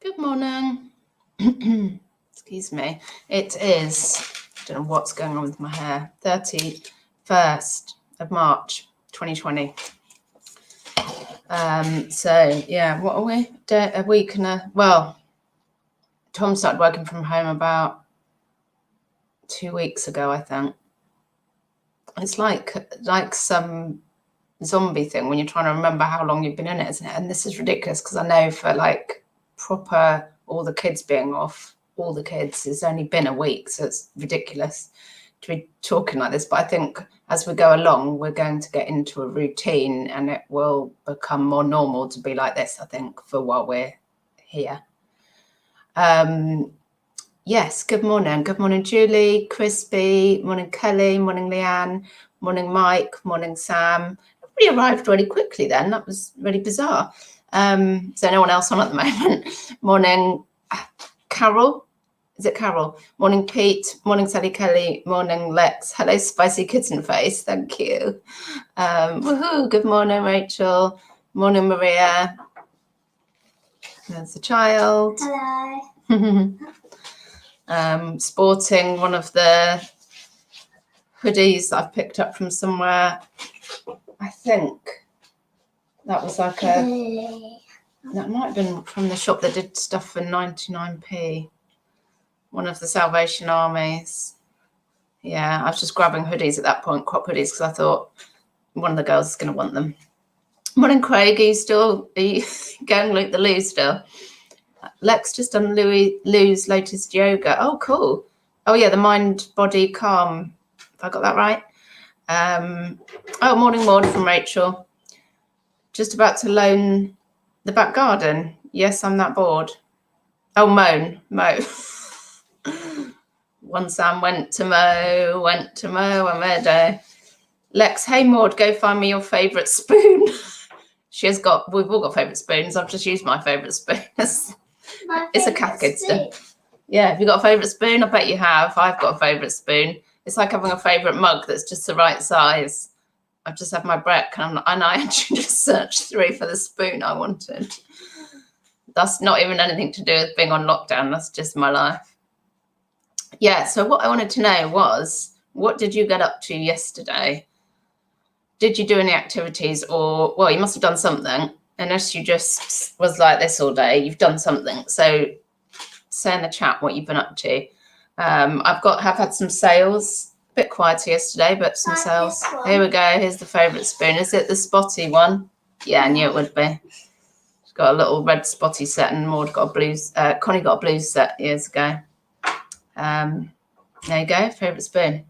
Good morning. Excuse me. It is, I don't know what's going on with my hair, 31st of March, 2020. So, yeah, what are we? A week and a, well, Tom started working from home about 2 weeks ago, I think. It's like some zombie thing when you're trying to remember how long you've been in it, isn't it? And this is ridiculous because I know for like proper all the kids being off, all the kids, it's only been a week, so it's ridiculous to be talking like this. But I think as we go along, we're going to get into a routine and it will become more normal to be like this, I think, for while we're here. Yes, good morning. Good morning, Julie, Crispy, morning, Kelly, morning, Leanne, morning, Mike, morning, Sam. Everybody arrived really quickly then. That was really bizarre. Is there no one else on at the moment? Morning, Carol. Is it Carol? Morning, Pete. Morning, Sally Kelly. Morning, Lex. Hello, Spicy Kitten Face. Thank you. Woohoo. Good morning, Rachel. Morning, Maria. There's the child. Hello. Sporting one of the hoodies that I've picked up from somewhere. I think that was like that might have been from the shop that did stuff for 99p. One of the Salvation Armies. Yeah, I was just grabbing hoodies at that point, crop hoodies, because I thought one of the girls is going to want them. Morning, Craig. Are you going Luke the Lou still? Lex just done Lou's latest yoga. Oh, cool. Oh, yeah, the mind, body, calm. Have I got that right? Oh, morning, Maud from Rachel. Just about to loan the back garden. Yes, I'm that bored. Oh, Mo. One Sam went to Mo, a meadow. Lex, hey, Maud, go find me your favourite spoon. We've all got favourite spoons. I've just used my favourite spoon. It's a Catholic stuff. Yeah, have you got a favourite spoon? I bet you have. I've got a favourite spoon. It's like having a favourite mug that's just the right size. I've just had my break and I actually just searched through for the spoon I wanted. That's not even anything to do with being on lockdown. That's just my life. Yeah, so what I wanted to know was, what did you get up to yesterday? Did you do any activities or, well, you must have done something. Unless you just was like this all day, you've done something. So say in the chat what you've been up to. Have had some sales. A bit quieter yesterday, but some sales. Here we go. Here's the favourite spoon. Is it the spotty one? Yeah, I knew it would be. It's got a little red spotty set, and Maud got a blue. Connie got a blue set years ago. There you go. Favourite spoon.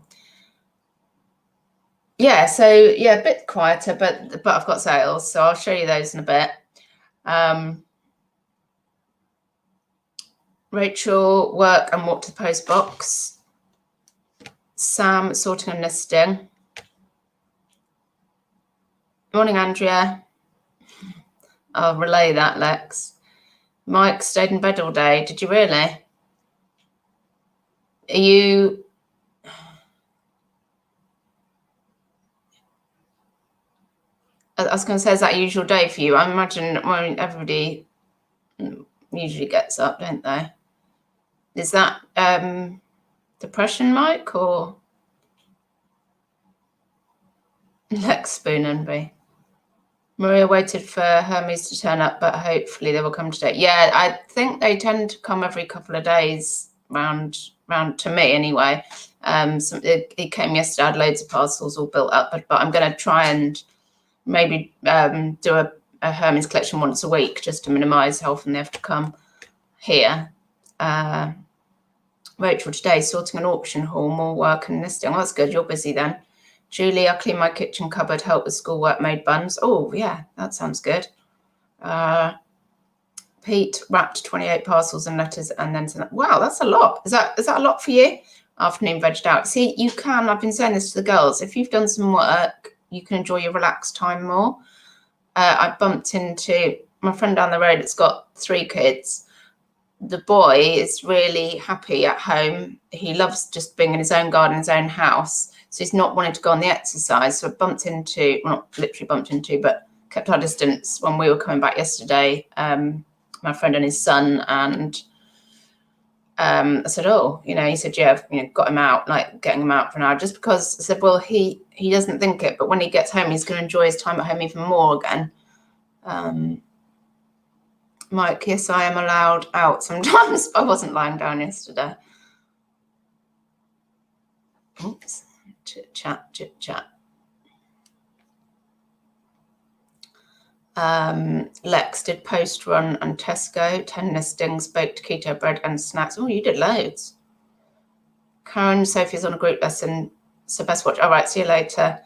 Yeah, so yeah, a bit quieter, but I've got sales, so I'll show you those in a bit. Rachel, work and walk to the post box. Sam, sorting and listing. Morning, Andrea. I'll relay that, Lex. Mike stayed in bed all day. Did you really? Are you... I was going to say, is that a usual day for you? I imagine everybody usually gets up, don't they? Is that depression, Mike, or Lex spoon envy? Maria waited for Hermes to turn up, but hopefully they will come today. Yeah, I think they tend to come every couple of days round to me anyway. He came yesterday, I had loads of parcels all built up, but I'm going to try and maybe do a Hermes collection once a week just to minimise how often they have to come here. Rachel, today sorting an auction hall, more work and listing. Oh, that's good. You're busy then. Julie, I clean my kitchen cupboard, help with schoolwork, made buns. Oh, yeah, that sounds good. Pete wrapped 28 parcels and letters and then sent. Wow, that's a lot. Is that a lot for you? Afternoon vegged out. See, you can. I've been saying this to the girls. If you've done some work, you can enjoy your relaxed time more. I bumped into my friend down the road that's got 3 kids. The boy is really happy at home. He loves just being in his own garden, his own house. So he's not wanting to go on the exercise. So I bumped into, well, not literally bumped into, but kept our distance when we were coming back yesterday. my friend and his son, and I said, oh, he said, yeah, I've got him out, like getting him out for an hour, just because I said, well, he doesn't think it, but when he gets home, he's going to enjoy his time at home even more again. Mike, yes, I am allowed out sometimes. I wasn't lying down yesterday. Oops, chit chat. Lex did Post Run and Tesco, 10 listings, baked keto bread and snacks. Oh, you did loads. Karen, Sophie's on a group lesson, so best watch. All right, see you later.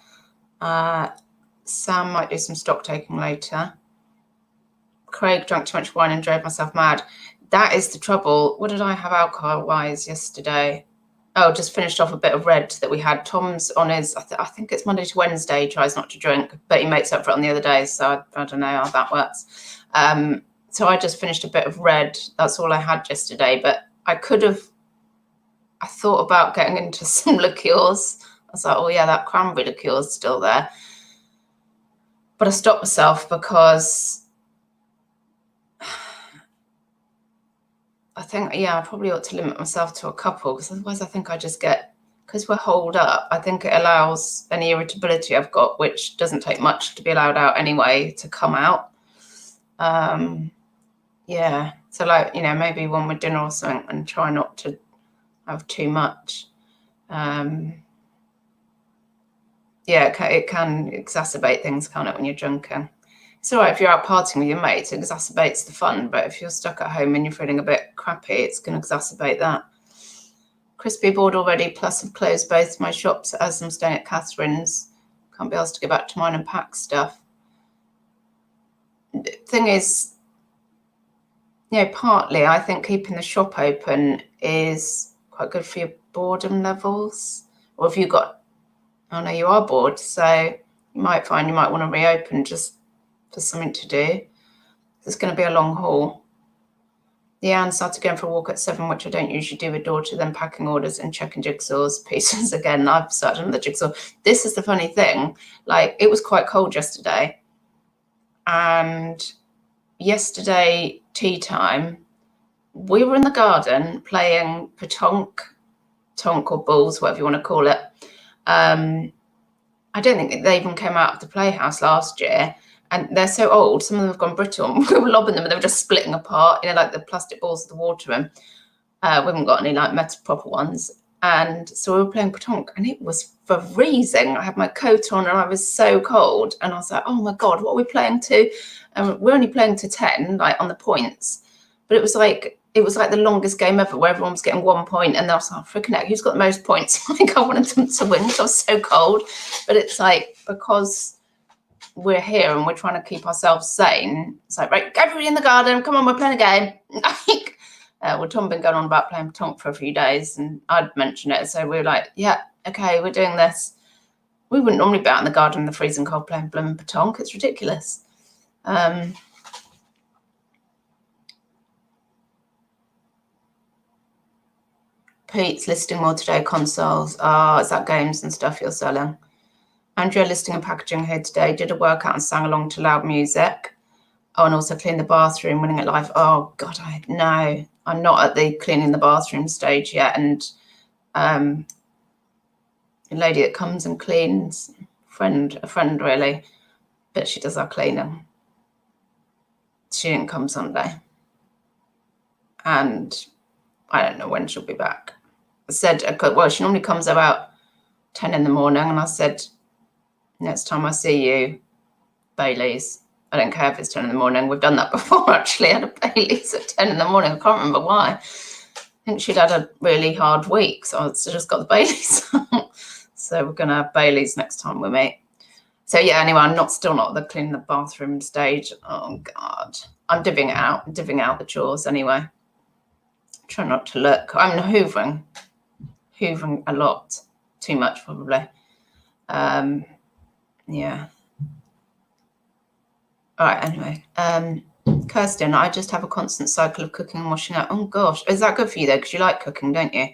Sam might do some stock taking later. Craig drank too much wine and drove myself mad. That is the trouble. What did I have alcohol-wise yesterday? Oh, just finished off a bit of red that we had. Tom's on his, I think it's Monday to Wednesday, he tries not to drink, but he makes up for it on the other days, so I don't know how that works. So I just finished a bit of red. That's all I had yesterday, but I thought about getting into some liqueurs. I was like, oh yeah, that cranberry liqueur is still there. But I stopped myself because I think, yeah, I probably ought to limit myself to a couple, because otherwise I think I just get, because we're holed up, I think it allows any irritability I've got, which doesn't take much to be allowed out anyway, to come out. Yeah, so like, maybe one with dinner or something, and try not to have too much. Yeah, it can exacerbate things, can't it, when you're drinking? It's all right if you're out partying with your mates, it exacerbates the fun, but if you're stuck at home and you're feeling a bit crappy, it's going to exacerbate that. Crispy board already, plus I've closed both my shops as I'm staying at Catherine's. Can't be asked to go back to mine and pack stuff. The thing is, partly I think keeping the shop open is quite good for your boredom levels. Or if you've got, oh no, you are bored, so you might find you might want to reopen just for something to do. It's going to be a long haul. Yeah, and started going for a walk at 7, which I don't usually do with daughter, then packing orders and checking jigsaws pieces again. I've started another jigsaw. This is the funny thing, like it was quite cold yesterday, and yesterday tea time, we were in the garden playing petanque or balls, whatever you want to call it. I don't think they even came out of the playhouse last year, and they're so old, some of them have gone brittle, and we were lobbing them and they were just splitting apart, like the plastic balls of the water in. We haven't got any like metal proper ones. And so we were playing petanque, and it was freezing. I had my coat on and I was so cold, and I was like, oh my God, what are we playing to? And we're only playing to 10, like on the points, but it was like the longest game ever, where everyone was getting 1 point, and I was like, freaking heck, who's got the most points? Like I wanted them to win because I was so cold. But it's like, because we're here and we're trying to keep ourselves sane, it's like, right, everybody in the garden, come on, we're playing a game. Like, well, Tom been going on about playing petanque for a few days, and I'd mentioned it, so we were like, yeah, okay, we're doing this. We wouldn't normally be out in the garden in the freezing cold playing blooming petanque. It's ridiculous. Pete's listing more today, consoles. Is that games and stuff you're selling? Andrea listing and packaging here today. Did a workout and sang along to loud music. Oh, and also clean the bathroom, winning at life. Oh God, no, I'm not at the cleaning the bathroom stage yet. And a lady that comes and cleans, a friend really, but she does our cleaning. She didn't come Sunday, and I don't know when she'll be back. I said, well, she normally comes about 10 in the morning, and I said, next time I see you, Bailey's. I don't care if it's 10 in the morning. We've done that before, actually. I had a Bailey's at 10 in the morning. I can't remember why. I think she'd had a really hard week, so I just got the Bailey's. So we're going to have Bailey's next time we meet. So yeah, anyway, I'm still not at the cleaning the bathroom stage. Oh God, I'm divvying out the chores anyway. Try not to look. I'm hoovering a lot, too much probably. Yeah. All right, anyway. Kirsten, I just have a constant cycle of cooking and washing up. Oh gosh, is that good for you though? Because you like cooking, don't you?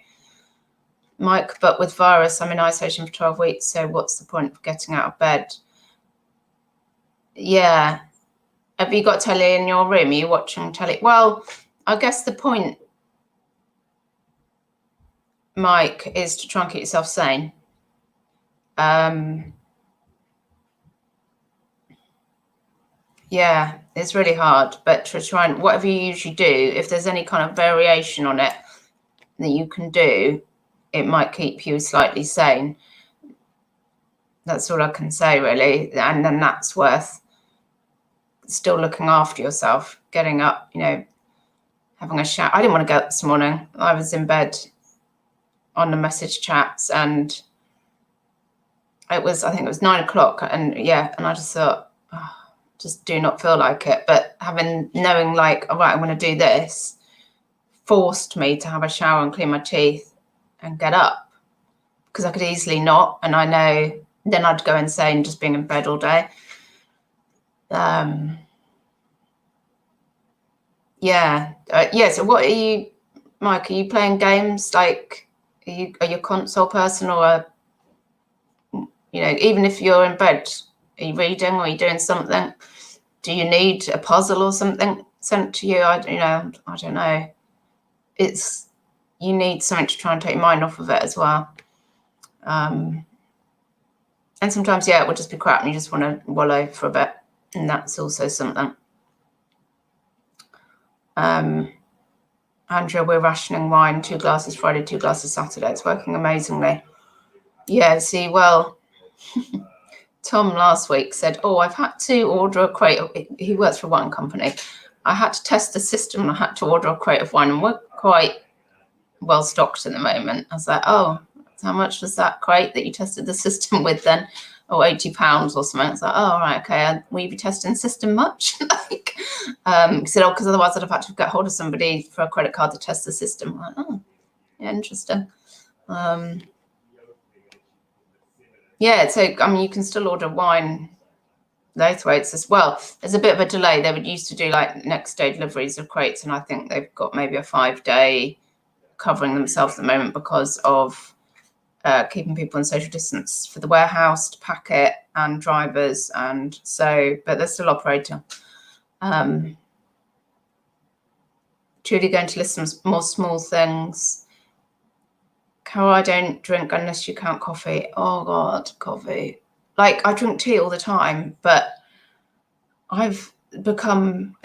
Mike, but with virus, I'm in isolation for 12 weeks, so what's the point of getting out of bed? Yeah. Have you got telly in your room? Are you watching telly? Well, I guess the point, Mike, is to try and keep yourself sane. Yeah, it's really hard, but to try and whatever you usually do, if there's any kind of variation on it that you can do, it might keep you slightly sane. That's all I can say, really. And then that's worth still looking after yourself, getting up, having a shower. I didn't want to go up this morning. I was in bed on the message chats, and I think it was 9 o'clock, and I just thought, just do not feel like it. But knowing like, all right, I'm going to do this, forced me to have a shower and clean my teeth and get up, because I could easily not. And I know then I'd go insane just being in bed all day. So what are you, Mike? Are you playing games? Like, are you a console person, or even if you're in bed, are you reading, or are you doing something? Do you need a puzzle or something sent to you? I don't know. You need something to try and take your mind off of it as well. And sometimes, it will just be crap and you just want to wallow for a bit. And that's also something. Andrea, we're rationing wine, 2 glasses Friday, 2 glasses Saturday. It's working amazingly. Yeah, see, well, Tom last week said, I've had to order a crate of, he works for a wine company. I had to test the system and I had to order a crate of wine, and we're quite well stocked at the moment. I was like, how much was that crate that you tested the system with then? £80 or something. It's like, right, okay. Will you be testing the system much? He said, because otherwise I'd have had to get hold of somebody for a credit card to test the system. I'm like, interesting. So you can still order wine those weights as well. There's a bit of a delay. They would used to do like next day deliveries of crates, and I think they've got maybe a 5-day covering themselves at the moment because of keeping people in social distance for the warehouse to pack it and drivers, and so, but they're still operating. Truly going to list some more small things. Carol, I don't drink unless you count coffee. Oh God, coffee. Like, I drink tea all the time, but it's become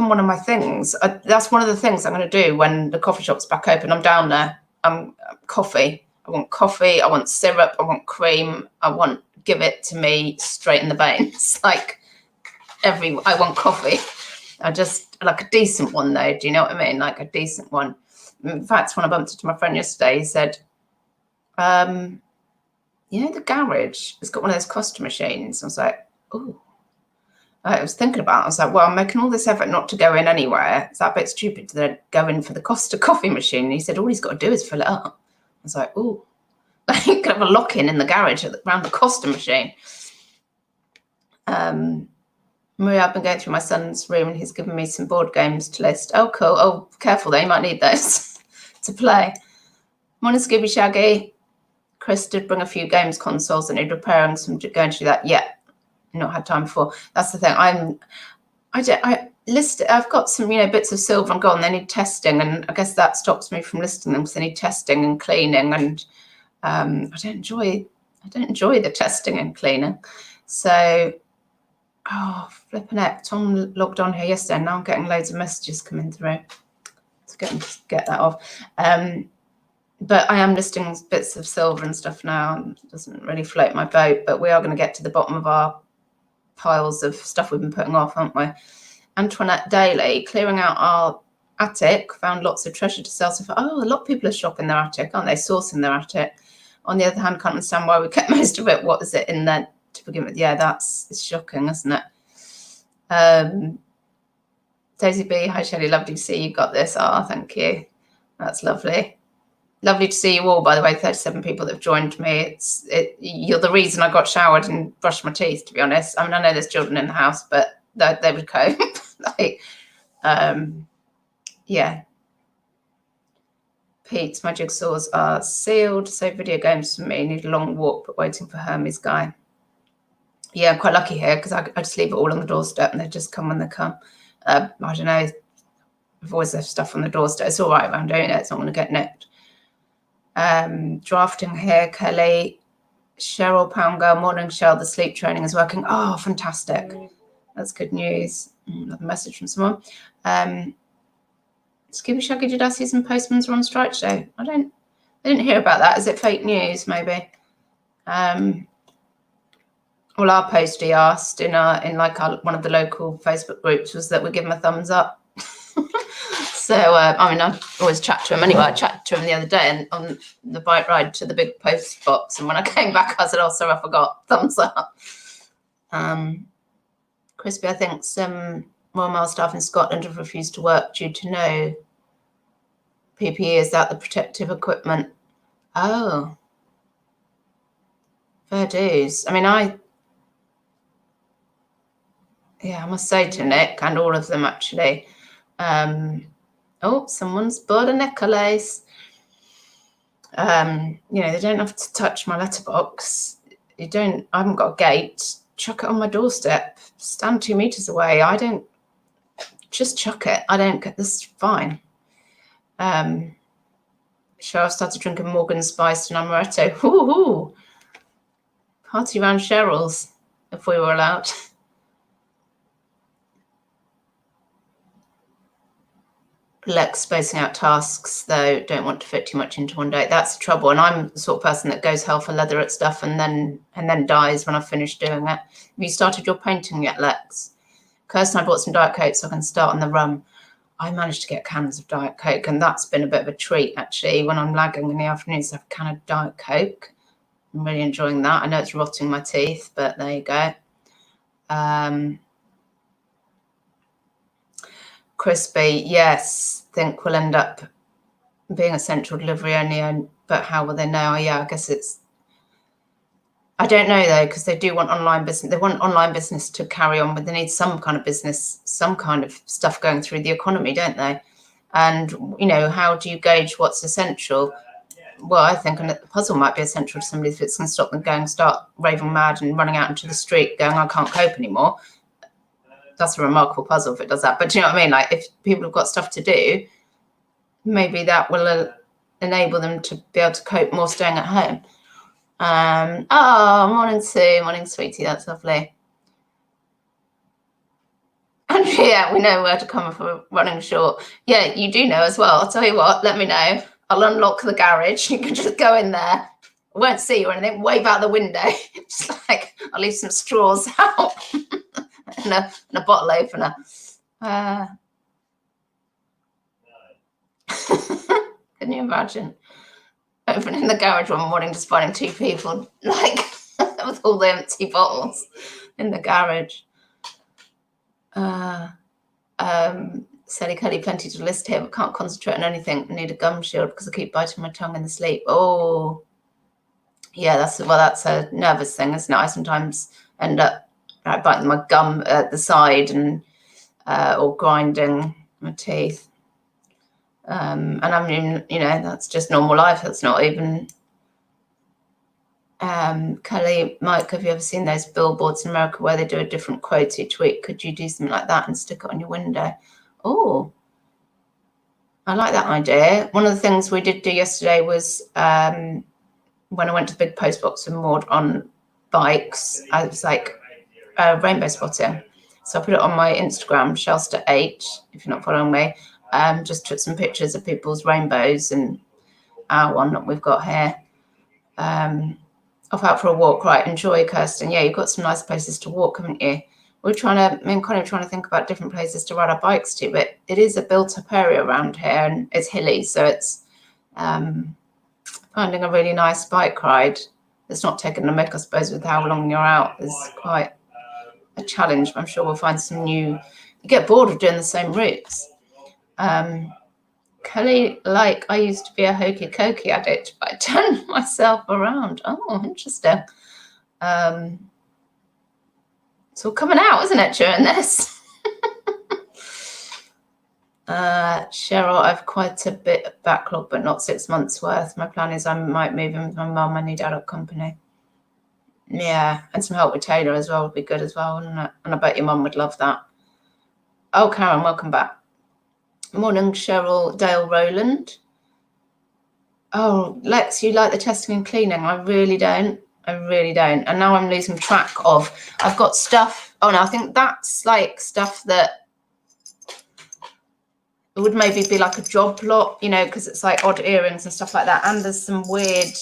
one of my things. That's one of the things I'm going to do when the coffee shop's back open. I'm down there. Coffee. I want coffee. I want syrup. I want cream. Give it to me straight in the veins. Like, I want coffee. I just like a decent one though. Do you know what I mean? Like a decent one. In fact, when I bumped into my friend yesterday, he said, the garage has got one of those Costa machines. I was like, oh. I was thinking about it. I was like, well, I'm making all this effort not to go in anywhere. It's that bit stupid to go in for the Costa coffee machine. And he said, all he's got to do is fill it up. I was like, oh, like, you could have a lock-in in the garage around the Costa machine. Maria, I've been going through my son's room and he's given me some board games to list. Oh, cool. Oh, careful though, you might need those to play. Morning, Scooby Shaggy. Chris did bring a few games consoles that need repairing, so I'm going to do that. Yeah, not had time before. That's the thing. I've got some, bits of silver and gold, and they need testing, and I guess that stops me from listing them because they need testing and cleaning, and I don't enjoy the testing and cleaning. So, flipping heck, Tom logged on here yesterday, and now I'm getting loads of messages coming through. So get that off. But I am listing bits of silver and stuff now, and it doesn't really float my boat, but we are going to get to the bottom of our piles of stuff we've been putting off, aren't we? Antoinette Daly, clearing out our attic, found lots of treasure to sell. So a lot of people are shopping their attic, aren't they? Sourcing their attic. On the other hand, can't understand why we kept most of it. What is it in there to begin with? Yeah, it's shocking, isn't it? Daisy B, hi Shelley, lovely to see you got this. Thank you. That's lovely. Lovely to see you all, by the way. 37 people that have joined me. You're the reason I got showered and brushed my teeth, to be honest. I mean, I know there's children in the house, but they would cope. Pete's, my jigsaws are sealed. So video games for me. Need a long walk, but waiting for Hermes guy. Yeah, I'm quite lucky here because I just leave it all on the doorstep and they just come when they come. I don't know. I've always left stuff on the doorstep. It's all right if I'm doing it. It's not going to get nicked. Drafting here, Kelly. Cheryl Pound Girl, morning, Cheryl. The sleep training is working. Oh, fantastic. That's good news. Another message from someone. Scooby Shaggy, did I see some postmans were on strike today? I didn't hear about that. Is it fake news, maybe? Well, our postie asked in one of the local Facebook groups was that we give him a thumbs up. So, I mean, I always chat to him anyway. I chatted to him the other day and on the bike ride to the big post box. And when I came back, I said, oh, sorry, I forgot. Thumbs up. Crispy, I think some Royal Mail staff in Scotland have refused to work due to no PPE. Is that the protective equipment? Oh. Fair dues. I mean, I must say to Nick and all of them actually, oh, someone's bought a necklace. They don't have to touch my letterbox. I haven't got a gate. Chuck it on my doorstep. Stand 2 meters away. I don't, just chuck it. I don't get this fine. Cheryl started drinking Morgan Spiced and Amaretto. Woo-hoo. Party round Cheryl's, if we were allowed. Lex spacing out tasks, though, don't want to fit too much into one day. That's the trouble. And I'm the sort of person that goes hell for leather at stuff and then dies when I've finished doing it. Have you started your painting yet, Lex? Kirsten, I bought some Diet Coke so I can start on the rum. I managed to get cans of Diet Coke, and that's been a bit of a treat, actually. When I'm lagging in the afternoons, I have a can of Diet Coke. I'm really enjoying that. I know it's rotting my teeth, but there you go. Crispy, yes, think we'll end up being a central delivery only, but how will they know? Yeah, I guess I don't know though, because they do want online business. They want online business to carry on, but they need some kind of business, some kind of stuff going through the economy, don't they? And, how do you gauge what's essential? Well, I think a puzzle might be essential to somebody if it's going to stop them start raving mad and running out into the street going, I can't cope anymore. That's a remarkable puzzle if it does that. But do you know what I mean? Like, if people have got stuff to do, maybe that will enable them to be able to cope more staying at home. Morning, Sue. Morning, sweetie. That's lovely. And yeah, we know where to come if we're running short. Yeah, you do know as well. I'll tell you what, let me know. I'll unlock the garage. You can just go in there. I won't see you or anything. Wave out the window. Just like, I'll leave some straws out. and a bottle opener. Can you imagine opening the garage one morning, just finding 2 people like with all the empty bottles in the garage? Sally Kelly, plenty to list here, but can't concentrate on anything. I need a gum shield because I keep biting my tongue in the sleep. Oh, yeah, that's a nervous thing, isn't it? I sometimes end up biting my gum at the side and or grinding my teeth. And I mean, that's just normal life. That's not even. Kelly, Mike, have you ever seen those billboards in America where they do a different quote each week? Could you do something like that and stick it on your window? Oh, I like that idea. One of the things we did do yesterday was when I went to the big post box and Maud on bikes, I was like rainbow spotting. So I put it on my Instagram, Shelster8, if you're not following me. Just took some pictures of people's rainbows and our one that we've got here. Off out for a walk, right? Enjoy, Kirsten. Yeah, you've got some nice places to walk, haven't you? Me and Connie are trying to think about different places to ride our bikes to, but it is a built-up area around here and it's hilly, so it's finding a really nice bike ride. It's not taking the mick, I suppose, with how long you're out is quite a challenge, but I'm sure we'll find some new. You get bored of doing the same routes. Kelly, like, I used to be a hokey cokey addict, but I turned myself around. Oh, interesting. It's all coming out, isn't it, during this? Cheryl, I've quite a bit of backlog, but not 6 months worth. My plan is I might move in with my mum. I need adult company. Yeah, and some help with Taylor as well would be good as well, wouldn't it? And I bet your mum would love that. Oh, Karen, welcome back. Morning, Cheryl, Dale, Roland. Oh, Lex, you like the testing and cleaning? I really don't. I really don't. And now I'm losing track of, I've got stuff. Oh no, I think that's like stuff that it would maybe be like a job lot, you know, because it's like odd earrings and stuff like that. And there's some weird,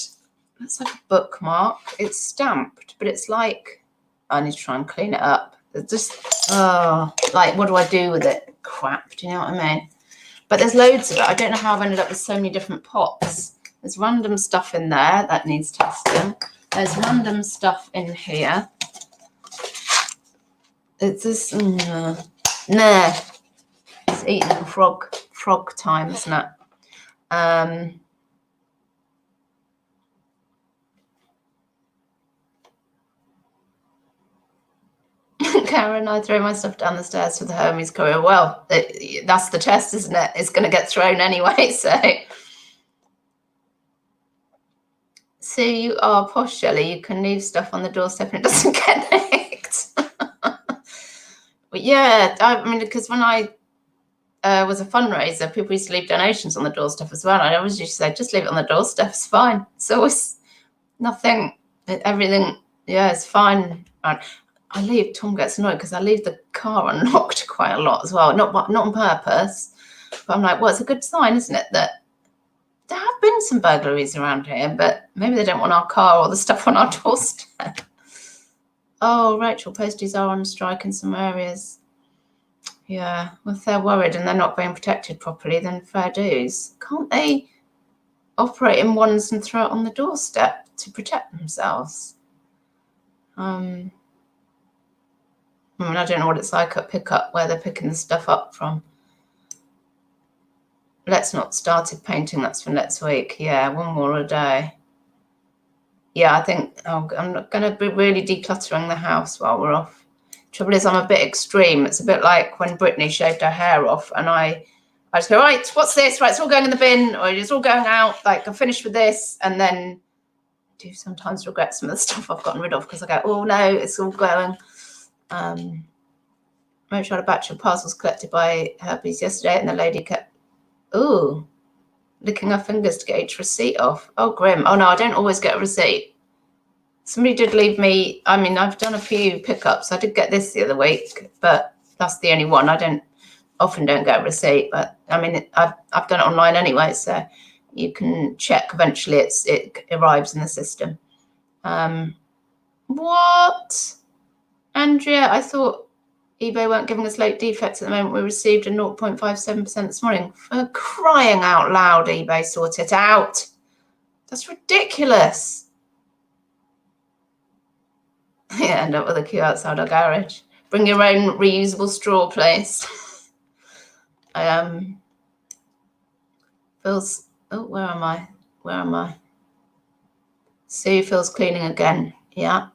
it's like a bookmark. It's stamped, but it's like, I need to try and clean it up. It's just, oh, like, what do I do with it? Crap, do you know what I mean? But there's loads of it. I don't know how I've ended up with so many different pots. There's random stuff in there that needs testing. There's random stuff in here. It's just, nah. It's eating frog time, isn't it? Karen, I throw my stuff down the stairs for the Hermes career. Well, that's the test, isn't it? It's going to get thrown anyway, so you are posh, Shelley. You can leave stuff on the doorstep and it doesn't get nicked. But yeah, I mean, because when I was a fundraiser, people used to leave donations on the doorstep as well. I always used to say, just leave it on the doorstep. It's fine. It's always nothing, everything. Yeah, it's fine. I leave, Tom gets annoyed because I leave the car unlocked quite a lot as well. Not on purpose, but I'm like, well, it's a good sign, isn't it, that there have been some burglaries around here, but maybe they don't want our car or the stuff on our doorstep. Oh, Rachel, posties are on strike in some areas. Yeah, well, if they're worried and they're not being protected properly, then fair dues. Can't they operate in ones and throw it on the doorstep to protect themselves? I mean, I don't know what it's like at pickup, where they're picking the stuff up from. Let's not started painting. That's for next week. Yeah, one more a day. Yeah, I think I'm not going to be really decluttering the house while we're off. Trouble is, I'm a bit extreme. It's a bit like when Brittany shaved her hair off, and I just go, right, what's this? Right, it's all going in the bin, or it's all going out. Like, I'm finished with this, and then do sometimes regret some of the stuff I've gotten rid of because I go, oh no, it's all going. Rachel had a batch of parcels collected by Herpes yesterday, and the lady kept, licking her fingers to get each receipt off. Oh, grim. Oh, no, I don't always get a receipt. Somebody did leave me, I mean, I've done a few pickups. I did get this the other week, but that's the only one. I often don't get a receipt, but I mean, I've done it online anyway, so you can check eventually it arrives in the system. What? Andrea, I thought eBay weren't giving us late defects at the moment. We received a 0.57% this morning. For crying out loud, eBay, sort it out. That's ridiculous. Yeah, end up with a queue outside our garage. Bring your own reusable straw, please. Phil's, where am I? Sue, Phil's cleaning again. Yeah.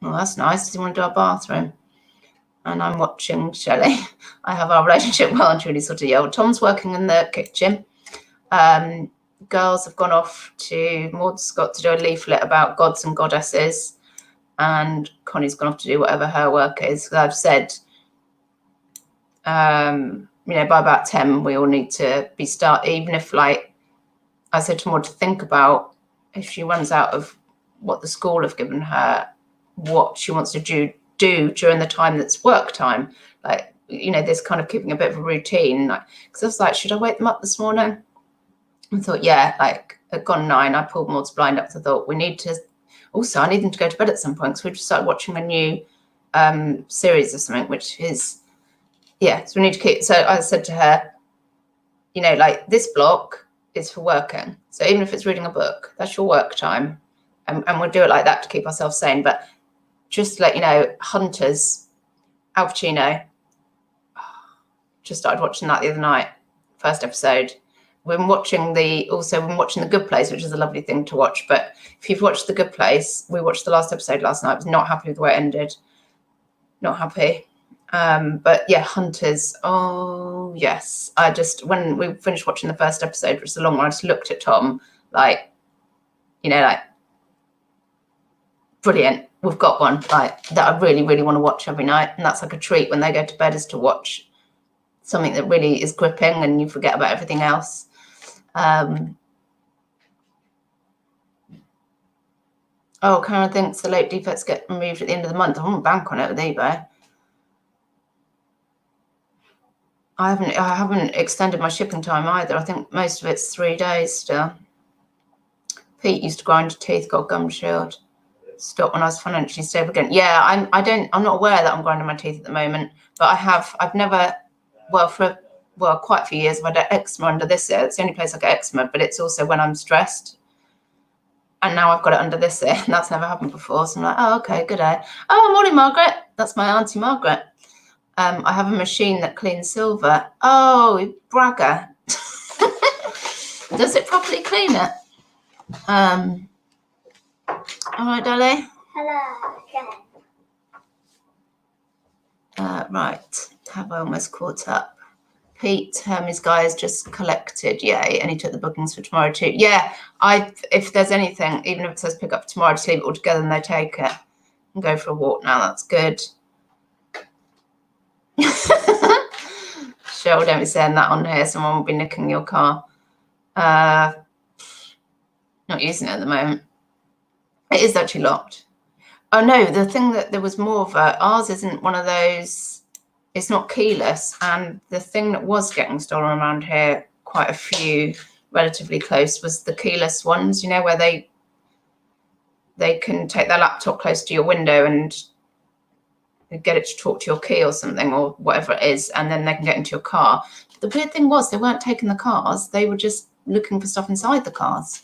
Well, that's nice. Does he want to do our bathroom? And I'm watching Shelley. I have our relationship well and truly sort of yelled. Tom's working in the kitchen. Girls have gone off to, Maud's got to do a leaflet about gods and goddesses, and Connie's gone off to do whatever her work is. I've said, by about 10, we all need to be even if, like, I said to Maud to think about if she runs out of what the school have given her, what she wants to do during the time that's work time. Like, this kind of keeping a bit of a routine. Because I was like, should I wake them up this morning? I thought, yeah, like at gone 9, I pulled Maud's blind up. I thought I need them to go to bed at some point. So we just started watching a new series of something, which is, so we need to keep. So I said to her, like, this block is for working. So even if it's reading a book, that's your work time. And we'll do it like that to keep ourselves sane. But just to let you know, Hunters, Al Pacino, just started watching that the other night, first episode. We've been watching The Good Place, which is a lovely thing to watch. But if you've watched The Good Place, we watched the last episode last night. I was not happy with the way it ended. Not happy. But yeah, Hunters. Oh, yes. When we finished watching the first episode, which was a long one, I just looked at Tom like, brilliant. we've got one like that I really, really want to watch every night, and that's like a treat when they go to bed, is to watch something that really is gripping and you forget about everything else. Oh, Karen thinks the late defects get removed at the end of the month. I won't bank on it with eBay. I haven't extended my shipping time either. I think most of it's 3 days still. Pete used to grind your teeth, got gum shield. Stopped when I was financially stable again. Yeah, I'm not aware that I'm grinding my teeth at the moment, but I've never, for quite a few years I've had eczema under this ear. It's the only place I get eczema, but it's also when I'm stressed. And now I've got it under this ear, and that's never happened before. So I'm like, oh, okay, good day. Oh, morning, Margaret. That's my Auntie Margaret. I have a machine that cleans silver. Oh, bragger. Does it properly clean it? All right, Dolly. Hello again. Right, have I almost caught up? Pete, Hermes guy has just collected, yay, and he took the bookings for tomorrow too. Yeah, if there's anything, even if it says pick up tomorrow, just leave it all together and they take it and go for a walk now. That's good. Cheryl, don't be saying that on here. Someone will be nicking your car. Not using it at the moment. It is actually locked. Oh no, the thing that there was more of ours isn't one of those. It's not keyless, and the thing that was getting stolen around here, quite a few relatively close, was the keyless ones. You know, where they can take their laptop close to your window and get it to talk to your key or something or whatever it is, and then they can get into your car. The weird thing was they weren't taking the cars, they were just looking for stuff inside the cars.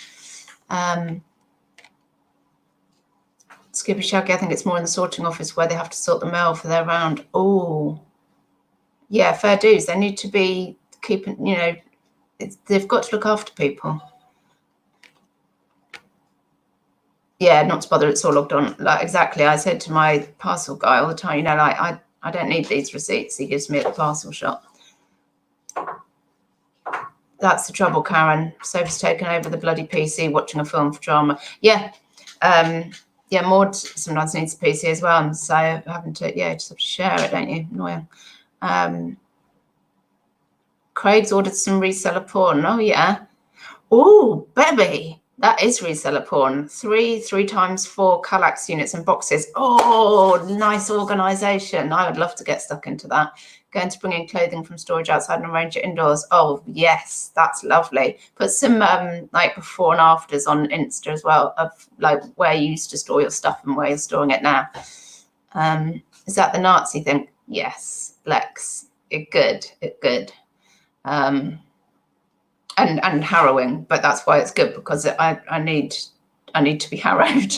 Skippy Shaggy, I think it's more in the sorting office where they have to sort the mail for their round. Oh, yeah, fair dues. They need to be keeping, you know, they've got to look after people. Yeah, not to bother, it's all logged on. Like, exactly. I said to my parcel guy all the time, you know, like, I don't need these receipts he gives me at the parcel shop. That's the trouble, Karen. Sophie's taken over the bloody PC watching a film for drama. Yeah. Yeah, Maud sometimes needs a PC as well. So having to, just have to share it, don't you? Annoying. Craig's ordered some reseller porn. Oh, yeah. Oh, baby. That is reseller porn. 3x4 Kallax units and boxes. Oh, nice organisation. I would love to get stuck into that. Going to bring in clothing from storage outside and arrange it indoors. Oh, yes, that's lovely. Put some like before and afters on Insta as well of like where you used to store your stuff and where you're storing it now. Is that the Nazi thing? Yes, Lex. It good. And harrowing, but that's why it's good, because I need to be harrowed.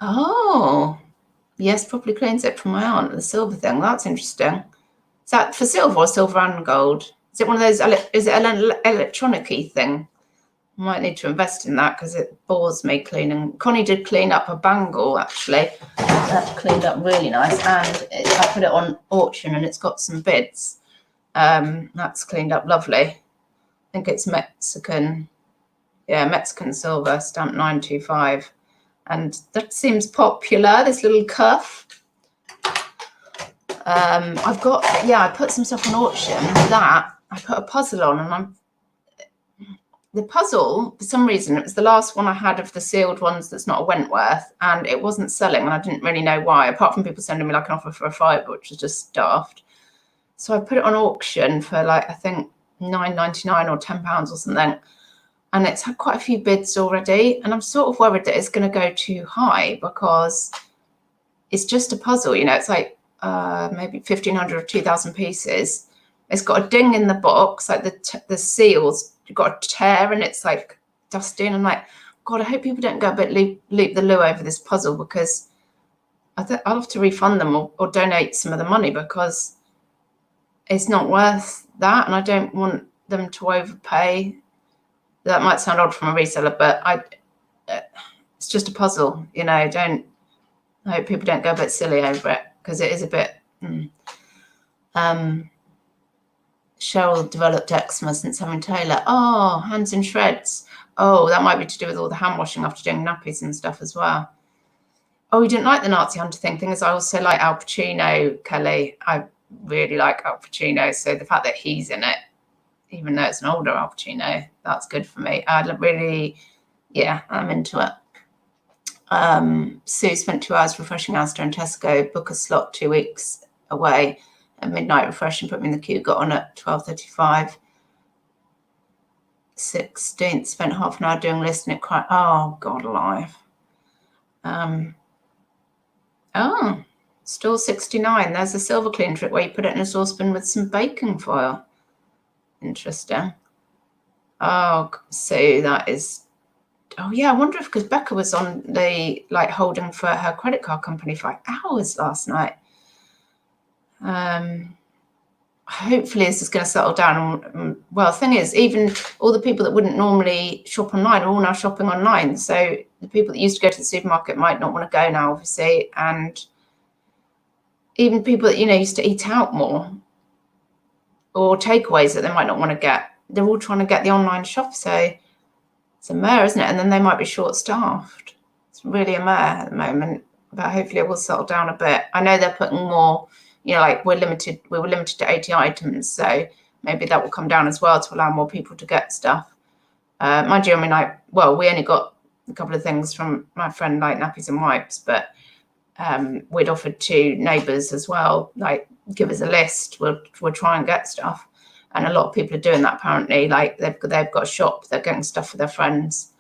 Oh, yes, probably cleans it from my aunt, the silver thing. That's interesting. Is that for silver or silver and gold? Is it one of those? Is it an electronic-y thing? I might need to invest in that because it bores me cleaning. Connie did clean up a bangle, actually. That cleaned up really nice, and I put it on auction and it's got some bids. That's cleaned up lovely. I think it's Mexican. Yeah, Mexican silver, stamp 925. And that seems popular, this little cuff. I've got, I put some stuff on auction. That I put a puzzle on, and the puzzle, for some reason, it was the last one I had of the sealed ones that's not a Wentworth, and it wasn't selling, and I didn't really know why, apart from people sending me like an offer for a fiver, which was just daft. So I put it on auction for like, I think £9.99 or £10 or something, and it's had quite a few bids already, and I'm sort of worried that it's going to go too high because it's just a puzzle, you know, it's like maybe 1,500 or 2,000 pieces. It's got a ding in the box, like the seals, you've got a tear and it's like dusty, and I'm like, God, I hope people don't go a bit loop the loo over this puzzle, because I'll have to refund them or donate some of the money, because it's not worth that, and I don't want them to overpay. That might sound odd from a reseller, but it's just a puzzle, you know. I hope people don't go a bit silly over it, because it is a bit Cheryl developed eczema since having Taylor. Oh, hands in shreds. Oh, that might be to do with all the hand washing after doing nappies and stuff as well. Oh, you didn't like the Nazi Hunter thing. Thing is, I also like Al Pacino, Kelly. I really like Al Pacino. So the fact that he's in it, even though it's an older Al Pacino, that's good for me. I really, yeah, I'm into it. Sue spent 2 hours refreshing Asda and Tesco, book a slot 2 weeks away at midnight, refresh and put me in the queue, got on at 12:35. 16th, spent half an hour doing list and it cried. Oh, God alive. Oh, store 69. There's a silver clean trick where you put it in a saucepan with some baking foil. Interesting. Oh, so that is... Oh, yeah, I wonder if, because Becca was on the, like, holding for her credit card company for hours last night. Hopefully this is going to settle down. Well, the thing is, even all the people that wouldn't normally shop online are all now shopping online. So the people that used to go to the supermarket might not want to go now, obviously. And even people that, used to eat out more or takeaways that they might not want to get, they're all trying to get the online shop. So it's a mare, isn't it? And then they might be short-staffed. It's really a mare at the moment, but hopefully it will settle down a bit. I know they're putting more, like we were limited to 80 items. So maybe that will come down as well to allow more people to get stuff. Mind you, I mean, we only got a couple of things from my friend, like nappies and wipes, but we'd offered to neighbours as well, like give us a list, we'll try and get stuff. And a lot of people are doing that apparently, like they've got a shop, they're getting stuff for their friends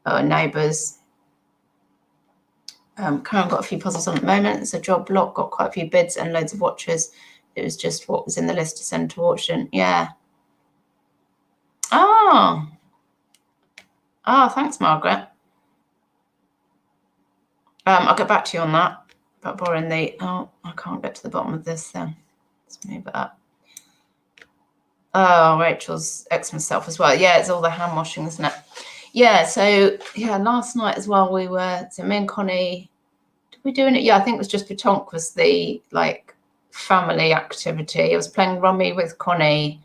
or neighbours. Karen got a few puzzles on at the moment. It's a job block, got quite a few bids and loads of watches. It was just what was in the list to send to auction. Yeah. Oh, thanks, Margaret. I'll get back to you on that. About borrowing I can't get to the bottom of this then. Let's move it up. Oh, Rachel's eczema self as well. Yeah, it's all the hand washing, isn't it? Yeah, so yeah, last night as well, me and Connie, did we doing it? Yeah, I think it was just Petanque was the like family activity. I was playing rummy with Connie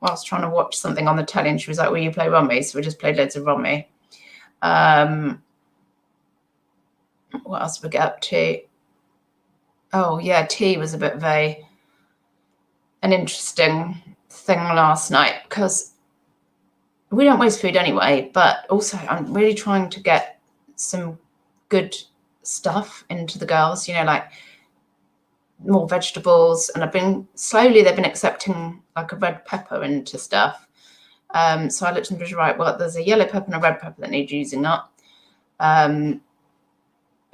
whilst trying to watch something on the telly, and she was like, will you play rummy? So we just played loads of rummy. What else did we get up to? Oh yeah, tea was a bit of an interesting thing last night because we don't waste food anyway, but also I'm really trying to get some good stuff into the girls, like more vegetables, and they've been accepting like a red pepper into stuff. So I looked and was right, well, there's a yellow pepper and a red pepper that need using up.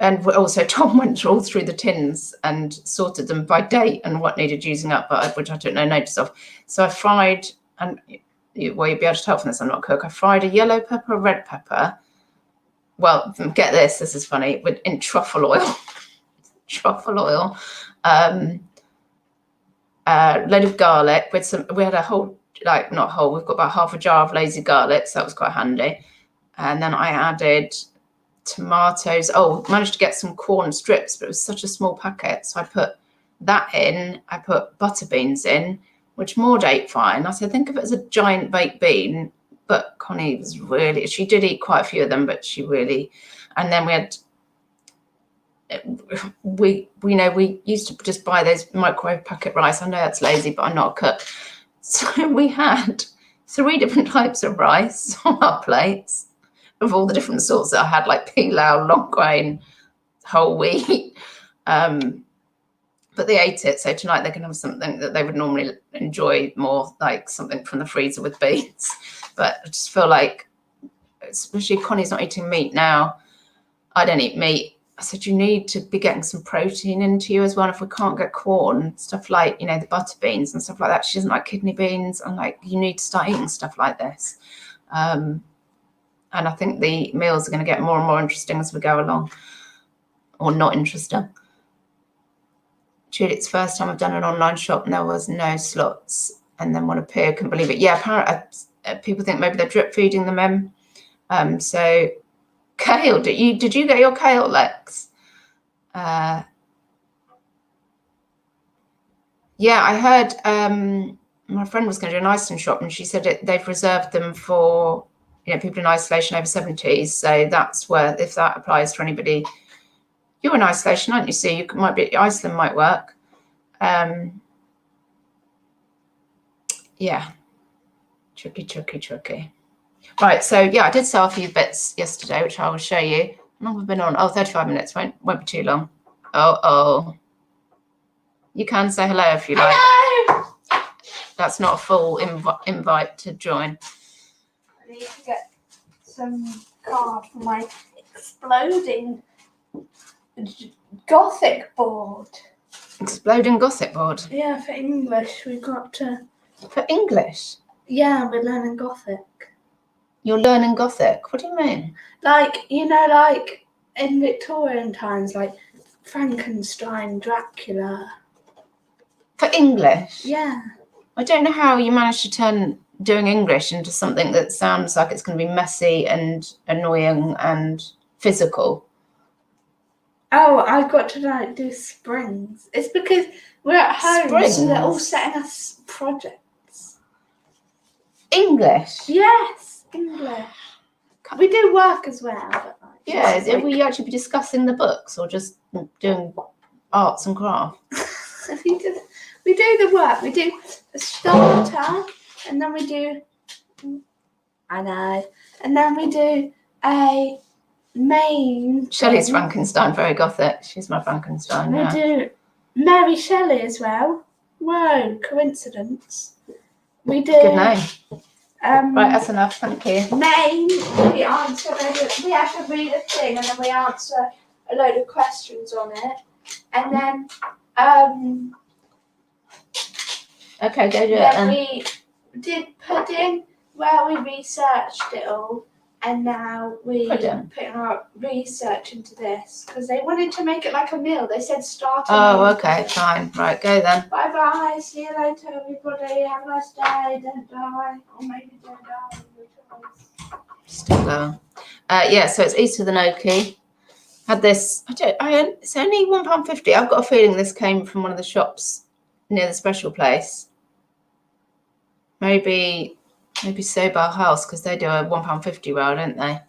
And also Tom went all through the tins and sorted them by date and what needed using up, which I took no notice of. So I fried, and you'd be able to tell from this I'm not a cook, I fried a yellow pepper, a red pepper. Well, get this is funny, in truffle oil. Truffle oil. A load of garlic we had a whole, like not whole, we've got about half a jar of lazy garlic, so that was quite handy. And then I added tomatoes. Managed to get some corn strips, but it was such a small packet, so I put that in. I put butter beans in, which Maud ate fine. I said, think of it as a giant baked bean, but Connie she did eat quite a few of them, but and then we used to just buy those microwave packet rice. I know that's lazy, but I'm not a cook. So we had 3 different types of rice on our plates, of all the different sorts that I had, like pilau, long grain, whole wheat. But they ate it. So tonight they can have something that they would normally enjoy more, like something from the freezer with beans. But I just feel like, especially Connie's not eating meat now. I don't eat meat. I said, you need to be getting some protein into you as well. If we can't get corn, stuff like, the butter beans and stuff like that. She doesn't like kidney beans. I'm like, you need to start eating stuff like this. And I think the meals are going to get more and more interesting as we go along, or not interesting. Julie, it's the first time I've done an online shop and there was no slots. And then one appeared, couldn't believe it. Yeah, apparently people think maybe they're drip feeding them in. So kale, did you get your kale, Lex? Yeah, I heard my friend was going to do an Iceland shop, and she said they've reserved them for, people in isolation over 70s. So that's where, if that applies to anybody, you're in isolation, aren't you? So Iceland might work. Yeah, tricky. Right, so yeah, I did sell a few bits yesterday, which I will show you. How long have I been on? 35 minutes, won't be too long. Oh. You can say hello if you like. Hello! That's not a full invite to join. I need to get some card for my exploding Gothic board. Exploding Gothic board? Yeah, for English. We've got to... For English? Yeah, we're learning Gothic. You're learning Gothic? What do you mean? Like in Victorian times, like Frankenstein, Dracula. For English? Yeah. I don't know how you managed to turn doing English into something that sounds like it's going to be messy and annoying and physical. Oh, I've got to do springs. It's because we're at home, Springs? so they're all setting us projects. English? Yes, English. We do work as well. But yeah, will you actually be discussing the books or just doing arts and crafts? we do the work. We do a starter, and then we do... I know. And then we do a main... Shelley's Frankenstein, very Gothic. She's my Frankenstein. We do Mary Shelley as well. Whoa, coincidence. We do... Good name. Right, that's enough. Thank you. Main, we have to read a thing and then we answer a load of questions on it. And then, okay, go do it then. then. We did pudding where we researched it all. And now we put our research into this because they wanted to make it like a meal. They said start. Oh, okay, fine. Right, go then. Bye bye. See you later, everybody. Have a nice day. Don't die, or maybe don't die. Still going. Yeah, so it's Easter the Noki. Had this. It's only £1.50. I've got a feeling this came from one of the shops near the special place. Maybe Sobar House, because they do a £1.50 roll, don't they?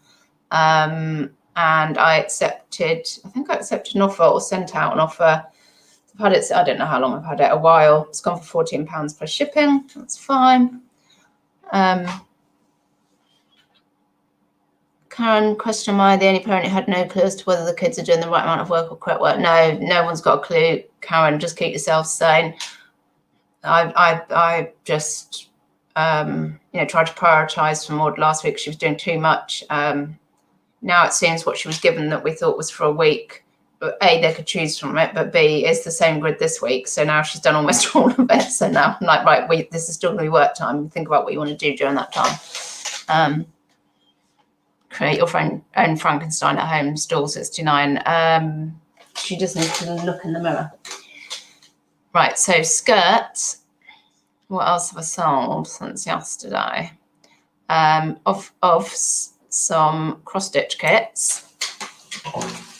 And I accepted an offer or sent out an offer. I've had it, I don't know how long I've had it, a while. It's gone for £14 plus shipping. That's fine. Karen, question, am I the only parent who had no clue as to whether the kids are doing the right amount of work or correct work? No one's got a clue. Karen, just keep yourself sane. I just... tried to prioritise for Maud last week. She was doing too much. Now it seems what she was given that we thought was for a week, but A, they could choose from it, but B, it's the same grid this week. So now she's done almost all of it. So now I'm like, right, this is still going to be work time. Think about what you want to do during that time. Create your own Frankenstein at home, stall 69. She just needs to look in the mirror. Right, so skirts. What else have I sold since yesterday? Of some cross-stitch kits,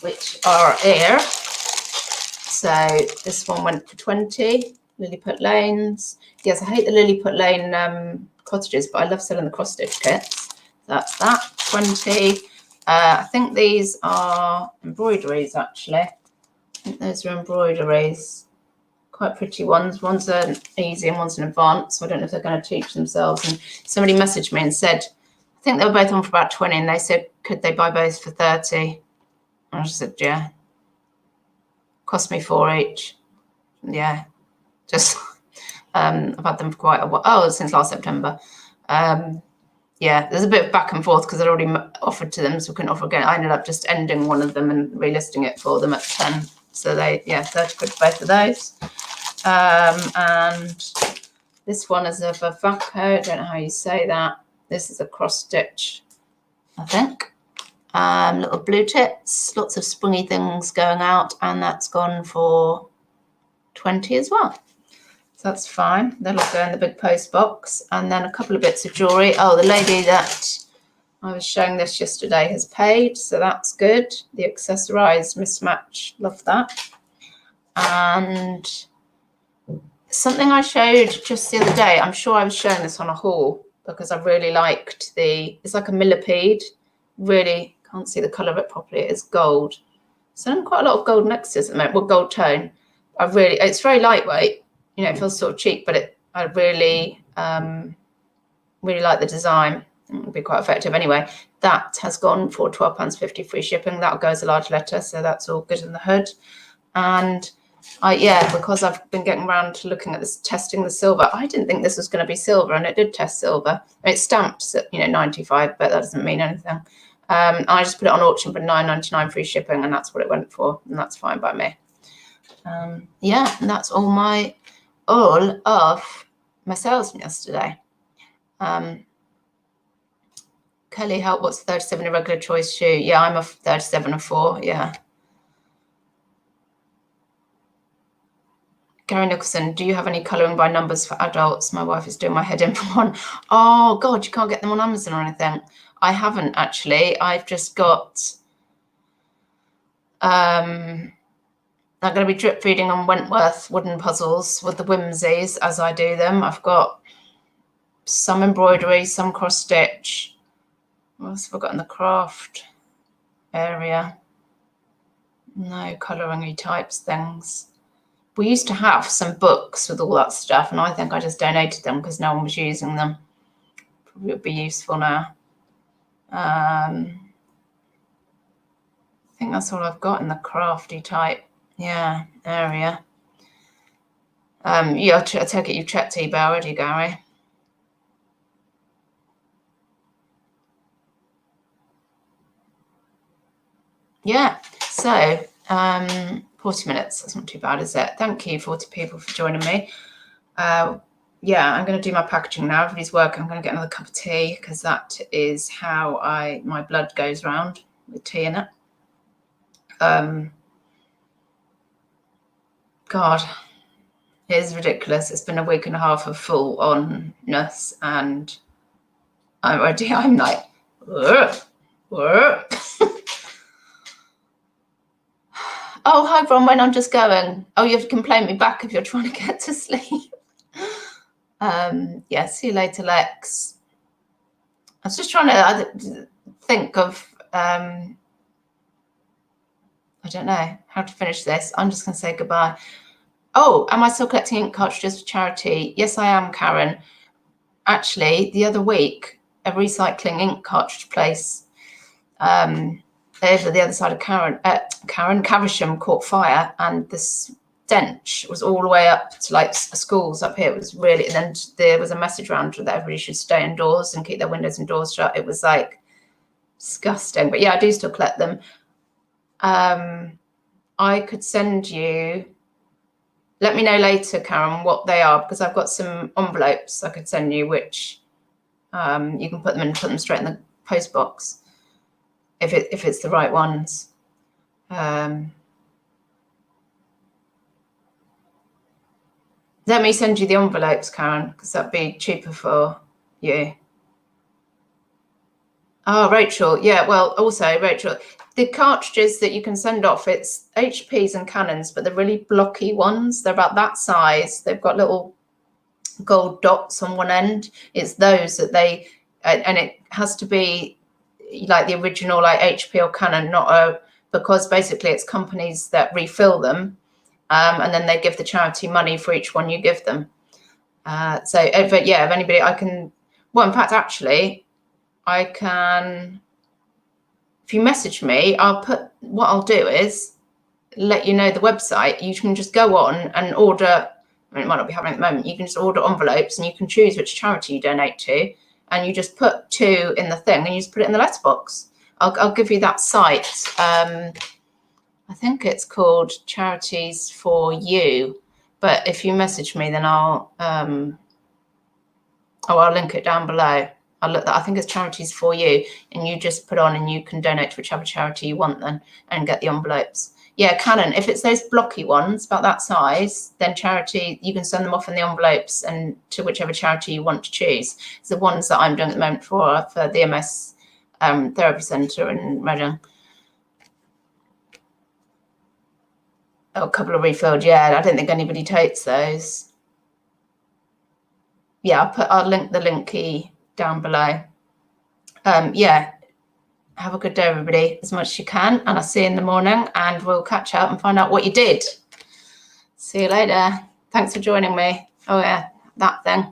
which are here. So this one went for 20, Lilliput Lanes. Yes, I hate the Lilliput Lane cottages, but I love selling the cross-stitch kits. That's that, 20. I think these are embroideries, actually. I think those are embroideries. Quite pretty ones. One's an easy and one's an advanced. So I don't know if they're going to teach themselves. And somebody messaged me and said, I think they were both on for about 20, and they said, could they buy both for 30? And I just said, yeah. Cost me 4 each. Yeah. Just, I've had them for quite a while. Oh, since last September. Yeah, there's a bit of back and forth because I'd already offered to them, so we couldn't offer again. I ended up just ending one of them and relisting it for them at 10. So 30 quid for both of those. And this one is a Vavaco. I don't know how you say that. This is a cross stitch, I think. Little blue tips, lots of springy things going out, and that's gone for 20 as well. So that's fine. That'll go in the big post box. And then a couple of bits of jewellery. Oh, the lady that I was showing this yesterday has paid, so that's good. The accessorised mismatch, love that. And something I showed just the other day, I'm sure I was showing this on a haul because I really liked it's like a millipede. Really can't see the colour of it properly. It's gold. So I'm quite a lot of gold necklaces at the moment. Well, gold tone. It's very lightweight. You know, it feels sort of cheap, but I really like the design. It would be quite effective anyway. That has gone for £12.50 free shipping. That'll go as a large letter, so that's all good in the hood. And because I've been getting around to looking at this, testing the silver. I didn't think this was going to be silver, and it did test silver. It's stamped at 95, but that doesn't mean anything. I just put it on auction for £9.99 free shipping, and that's what it went for, and that's fine by me. And that's all of my sales from yesterday. Kelly, what's 37 irregular choice shoe? Yeah, I'm a 37 and 4. Yeah. Gary Nicholson, do you have any colouring by numbers for adults? My wife is doing my head in for one. Oh, God, you can't get them on Amazon or anything. I haven't, actually. I've just got... I'm going to be drip feeding on Wentworth wooden puzzles with the whimsies as I do them. I've got some embroidery, some cross-stitch. What else have I got in the craft area? No colouring-y types things. We used to have some books with all that stuff, and I think I just donated them because no one was using them. Probably would be useful now. I think that's all I've got in the crafty type, area. I take it you've checked eBay already, Gary. Yeah, so 40 minutes, that's not too bad, is it? Thank you, 40 people, for joining me. I'm going to do my packaging now. Everybody's working. I'm going to get another cup of tea because that is how my blood goes round, with tea in it. God, it is ridiculous. It's been a week and a half of full onness, and I'm like, Oh, hi, Bronwyn. I'm just going. Oh, you can play me back if you're trying to get to sleep. See you later, Lex. I was just trying to think of, I don't know how to finish this. I'm just going to say goodbye. Oh, am I still collecting ink cartridges for charity? Yes, I am, Karen. Actually, the other week, a recycling ink cartridge place over the other side of Caversham caught fire, and the stench was all the way up to like schools up here. It was really, and then there was a message around that everybody should stay indoors and keep their windows and doors shut. It was like disgusting. But I do still collect them. I could send you, let me know later, Karen, what they are, because I've got some envelopes I could send you, which you can put them in and put them straight in the post box if it's the right ones. Let me send you the envelopes, Karen, because that'd be cheaper for you. Oh, Rachel. Yeah, well, also, Rachel, the cartridges that you can send off, it's HPs and Canons, but they're really blocky ones. They're about that size. They've got little gold dots on one end. It's those that they, and it has to be like the original, like HP or Canon, because basically it's companies that refill them, and then they give the charity money for each one you give them. If anybody, I can, well, in fact, actually, I can, if you message me, what I'll do is let you know the website. You can just go on and order, I mean, it might not be happening at the moment, you can just order envelopes and you can choose which charity you donate to, and you just put 2 in the thing and you just put it in the letterbox. I'll give you that site. I think it's called Charities for You, but if you message me, then I'll link it down below. I think it's Charities for You, and you just put on and you can donate to whichever charity you want then and get the envelopes. Yeah, Canon, if it's those blocky ones about that size, then charity, you can send them off in the envelopes and to whichever charity you want to choose. It's the ones that I'm doing at the moment for the MS Therapy Centre in Reading. Oh, a couple of refilled, yeah. I don't think anybody takes those. yeah, I'll link the link key down below. Yeah, have a good day, everybody, as much as you can, and I'll see you in the morning, and we'll catch up and find out what you did. See you later. Thanks for joining me. Oh yeah, that thing.